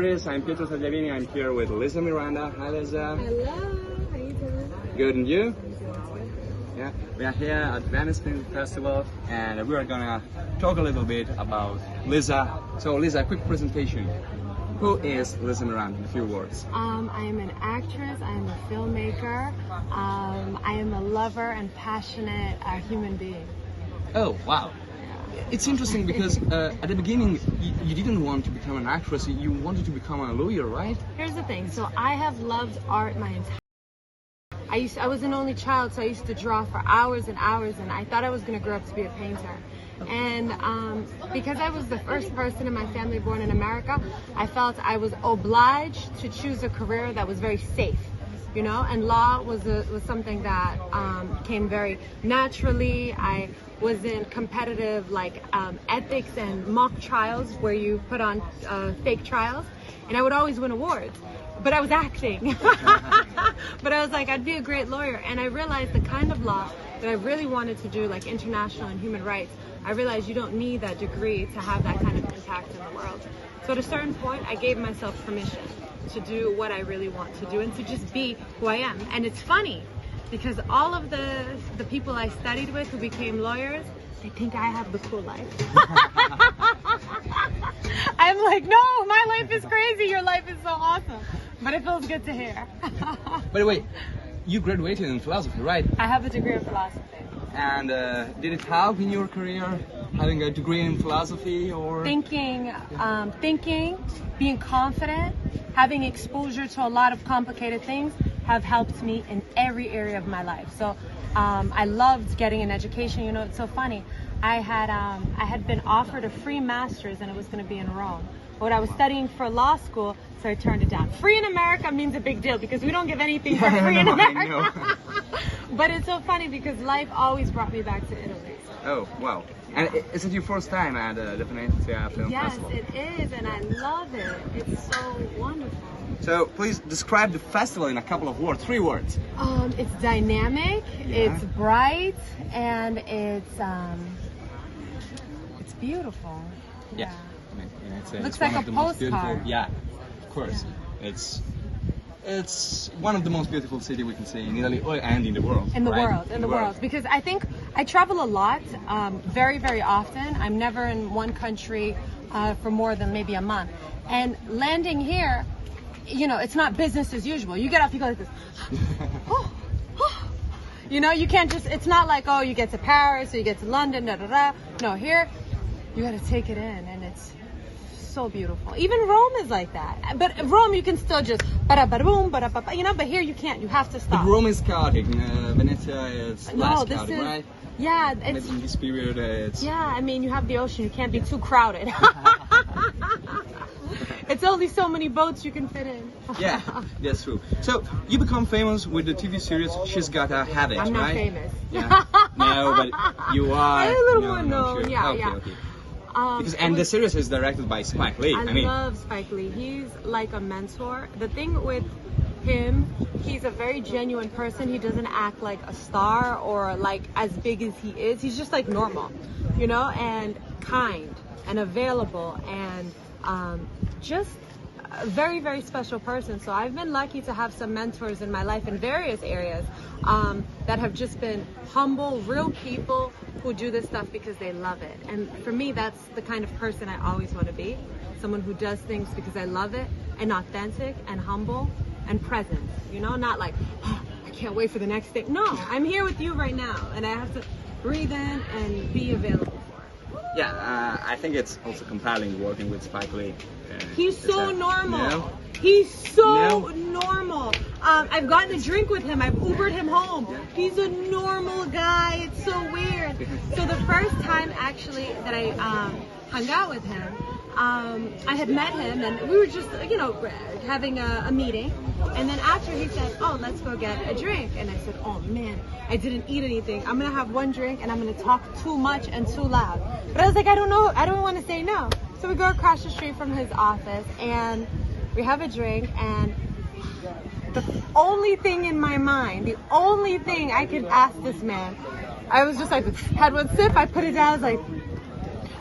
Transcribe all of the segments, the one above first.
I'm Pietro Tagliavini. I'm here with Lisa Miranda. Hi, Lisa. Hello. How you doing? Good, and you? Yeah, we are here at Venice Film Festival, and we are gonna talk a little bit about Lisa. So, Lisa, a quick presentation. Who is Lisa Miranda in a few words? I am an actress. I am a filmmaker. I am a lover and passionate human being. Oh, wow. It's interesting because at the beginning you didn't want to become an actress, you wanted to become a lawyer, right? Here's the thing. So I have loved art my entire life. I was an only child, so I used to draw for hours and hours, and I thought I was going to grow up to be a painter. And because I was the first person in my family born in America, I felt I was obliged to choose a career that was very safe. You know, and law was something that came very naturally. I was in competitive ethics and mock trials where you put on fake trials, and I would always win awards. But I was acting. But I was like, I'd be a great lawyer. And I realized the kind of law that I really wanted to do, like international and human rights, I realized you don't need that degree to have that kind of impact in the world. So at a certain point, I gave myself permission to do what I really want to do and to just be who I am. And it's funny because all of the people I studied with who became lawyers, they think I have the cool life. I'm like, no, my life is crazy. Your life is so awesome. But it feels good to hear. By the way, you graduated in philosophy, right? I have a degree in philosophy. And did it help in your career, having a degree in philosophy, or? Thinking, being confident, having exposure to a lot of complicated things have helped me in every area of my life. So I loved getting an education. You know, it's so funny. I had been offered a free master's and it was going to be in Rome. But I was studying for law school, so I turned it down. Free in America means a big deal because we don't give anything for free in America. But it's so funny because life always brought me back to Italy. Oh, wow. And is it your first time at the Venezia Film Festival? Yes, it is, and I love it. It's so wonderful. So please describe the festival in a couple of words, 3 words. It's dynamic, it's bright, and it's beautiful. Yeah. I mean, looks like a postcard. Yeah, of course. It's one of the most beautiful cities we can see in Italy and in the world. In the world. Because I think I travel a lot, very, very often. I'm never in one country for more than maybe a month. And landing here, you know, it's not business as usual. You get off, you go like this. You know, you can't just, it's not like, oh, you get to Paris or you get to London, da da da. No, here, you got to take it in, and it's so beautiful. Even Rome is like that. But Rome, you can still just ba-da-ba-da-boom, ba-da-ba-ba, you know, but here you can't. You have to stop. But Rome is chaotic. Venezia is less chaotic, right? Yeah. It's, in this period, it's... Yeah, I mean, you have the ocean. You can't be too crowded. It's only so many boats you can fit in. Yeah, that's true. So, you become famous with the TV series She's Gotta Have It, right? I'm not famous. Yeah. No, but you are. I'm a little more known. Sure. Yeah, okay, yeah. Okay. Because the series is directed by Spike Lee. I love Spike Lee. He's like a mentor. The thing with him, he's a very genuine person. He doesn't act like a star or like as big as he is. He's just like normal, you know, and kind and available and just a very, very special person. So I've been lucky to have some mentors in my life in various areas that have just been humble, real people who do this stuff because they love it. And for me, that's the kind of person I always want to be. Someone who does things because I love it, and authentic and humble and present. You know, not like, oh, I can't wait for the next thing. No, I'm here with you right now, and I have to breathe in and be available. Yeah, I think it's also compelling working with Spike Lee. He's so normal. No? He's so normal. I've gotten a drink with him. I've Ubered him home. He's a normal guy. It's so weird. So the first time actually that I hung out with him, I had met him and we were just, you know, having a meeting. And then after he said, oh, let's go get a drink. And I said, oh man, I didn't eat anything. I'm going to have one drink and I'm going to talk too much and too loud. But I was like, I don't know. I don't want to say no. So we go across the street from his office and we have a drink, and the only thing in my mind, the only thing I could ask this man, I was just like, had one sip, I put it down, I was like,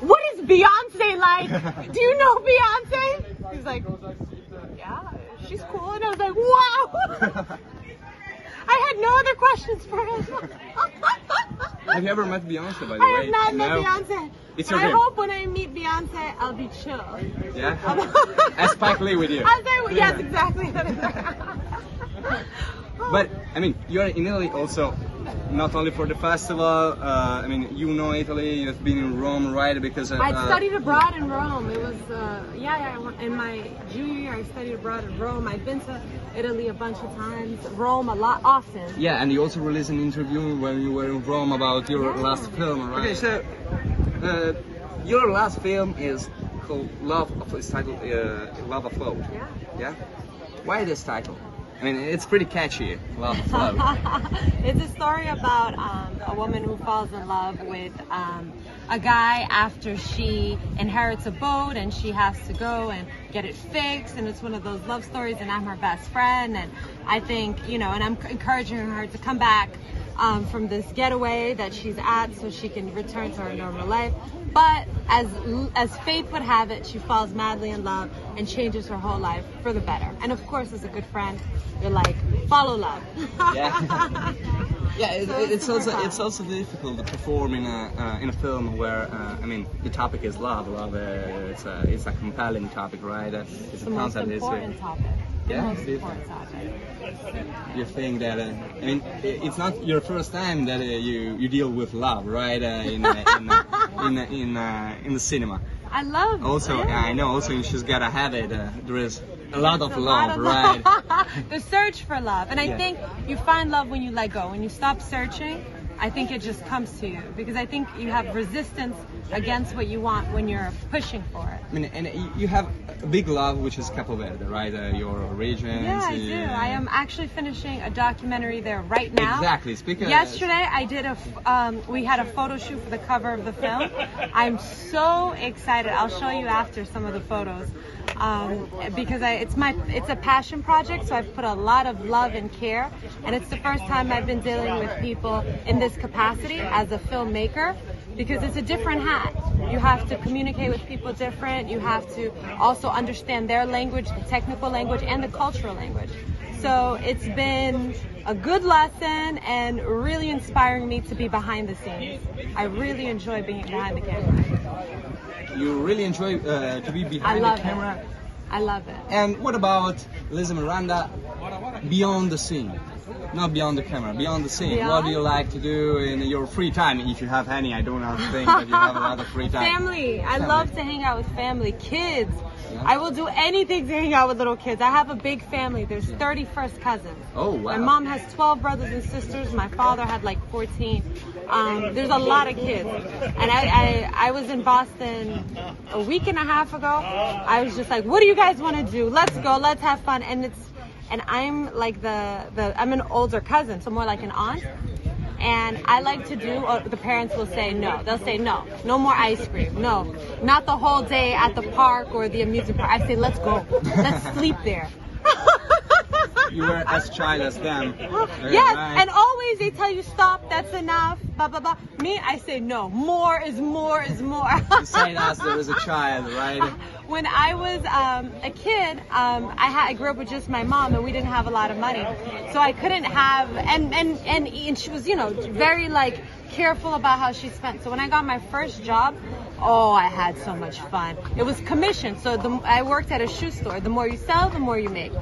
what is Beyonce like? Do you know Beyonce? He's like, yeah, she's cool. And I was like, wow. I had no other questions for him. Have you ever met Beyonce, by the way? I have not met Beyonce. It's but your I dream. hope when I meet Beyonce, I'll be chill. Yeah? As Spike Lee with you. I was like, yes, exactly. But, I mean, you're in Italy also, not only for the festival, I mean, you know Italy, you've been in Rome, right? Because I studied abroad in Rome. It was, in my junior year, I studied abroad in Rome. I've been to Italy a bunch of times, Rome a lot, often. Yeah, and you also released an interview when you were in Rome about your last film, right? Okay, so, your last film is called Love Afloat. Yeah. Yeah? Why this title? I mean, it's pretty catchy, Love Afloat. It's a story about a woman who falls in love with a guy after she inherits a boat and she has to go and get it fixed, and it's one of those love stories, and I'm her best friend, and I think, you know, and I'm encouraging her to come back from this getaway that she's at so she can return to her normal life. But as fate would have it, she falls madly in love and changes her whole life for the better. And of course, as a good friend, you're like, follow love. Yeah. Yeah, So it's also difficult to perform in a film where I mean the topic is love. It's a compelling topic, right? It's the most important topic. Yeah, The most important topic. You think that I mean it's not your first time that you deal with love, right? In the cinema. I love. Also, yeah. I know. Also, in She's Gotta Have It, there is a lot of It's a love, lot of right? The search for love, and I Yeah. think you find love when you let go. When you stop searching, I think it just comes to you, because I think you have resistance against what you want when you're pushing for it. I mean, and you have a big love, which is Capo Verde, right? Your origins. Yeah, I do. I am actually finishing a documentary there right now. Exactly. Speaking. Yesterday, I did we had a photo shoot for the cover of the film. I'm so excited. I'll show you after some of the photos, because it's a passion project. So I've put a lot of love and care, and it's the first time I've been dealing with people in this capacity as a filmmaker, because it's a different hat. You have to communicate with people different. You have to also understand their language, the technical language, and the cultural language. So it's been a good lesson and really inspiring me to be behind the scenes. I really enjoy being behind the camera. You really enjoy to be I behind love the camera. it. I love it. And what about Lisa Miranda beyond the scene? Not beyond the camera, beyond the scene. Beyond? What do you like to do in your free time, if you have any? I don't think that you have a lot of free time. Family. I love to hang out with family. Kids. Yeah. I will do anything to hang out with little kids. I have a big family. There's 30 first cousins. Oh, wow. My mom has 12 brothers and sisters. My father had like 14. There's a lot of kids. And I was in Boston a week and a half ago. I was just like, what do you guys want to do? Let's go. Let's have fun. And I'm like I'm an older cousin, so more like an aunt. And I like to do, the parents will say no. They'll say no more ice cream. No, not the whole day at the park or the amusement park. I say, let's go. Let's sleep there. You were as child as them. Yes, Right. and always they tell you stop, that's enough, blah, blah, blah. Me, I say no. More is more is more. You say that as there was a child, right? When I was a kid, I grew up with just my mom, and we didn't have a lot of money, so I couldn't have. And she was, very like careful about how she spent. So when I got my first job, oh, I had so much fun. It was commission, so I worked at a shoe store. The more you sell, the more you make.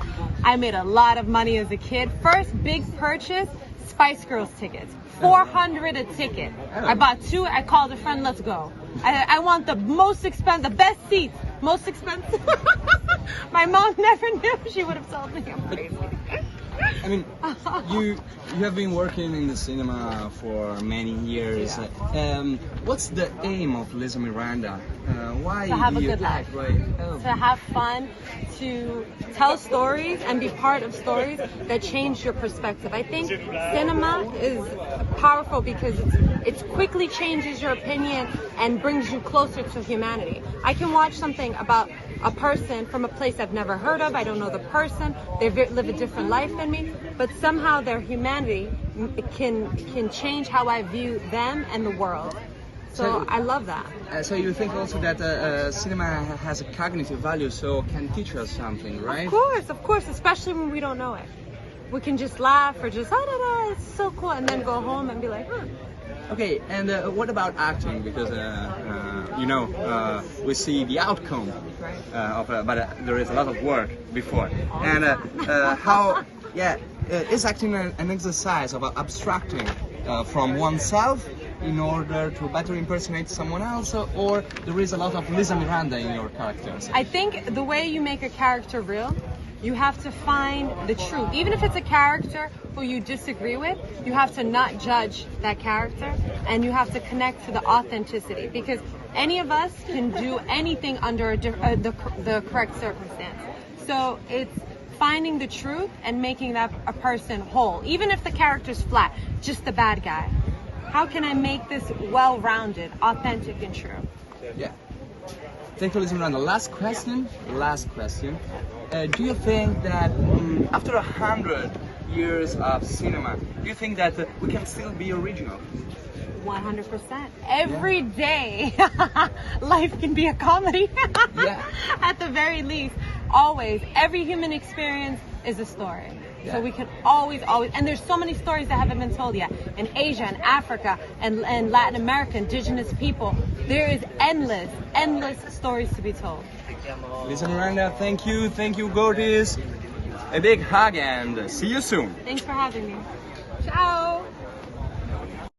I made a lot of money as a kid. First big purchase, Spice Girls tickets. $400 a ticket. I bought 2. I called a friend, let's go. I want the most expensive, the best seats, most expensive. My mom never knew. She would have told me I'm crazy. I mean, you have been working in the cinema for many years. Yeah. What's the aim of Lisa Miranda? Why To have do a you good life. act, right? Oh. To have fun, to tell stories and be part of stories that change your perspective. I think cinema is powerful because it quickly changes your opinion and brings you closer to humanity. I can watch something about a person from a place I've never heard of. I don't know the person. They live a different life than me, but somehow their humanity can change how I view them and the world. So I love that. So you think also that cinema has a cognitive value, so can teach us something, right? Of course, especially when we don't know it. We can just laugh or just, it's so cool, and then go home and be like, Okay, and what about acting? Because we see the outcome but there is a lot of work before. And is acting an exercise of abstracting from oneself in order to better impersonate someone else, or there is a lot of Lisa Miranda in your characters? I think the way you make a character real, you have to find the truth. Even if it's a character who you disagree with, you have to not judge that character, and you have to connect to the authenticity, because any of us can do anything under the correct circumstance. So it's finding the truth and making that a person whole. Even if the character's flat, just the bad guy. How can I make this well-rounded, authentic, and true? Yeah. Thank you, Lisa Miranda. Last question. Do you think that after 100 years of cinema, do you think that we can still be original? 100%. Every day, life can be a comedy. At the very least, always. Every human experience is a story. So we can always, and there's so many stories that haven't been told yet. In Asia and Africa and Latin America, indigenous people, there is endless stories to be told. Lisa Miranda, thank you, Gothanews. A big hug and see you soon. Thanks for having me. Ciao.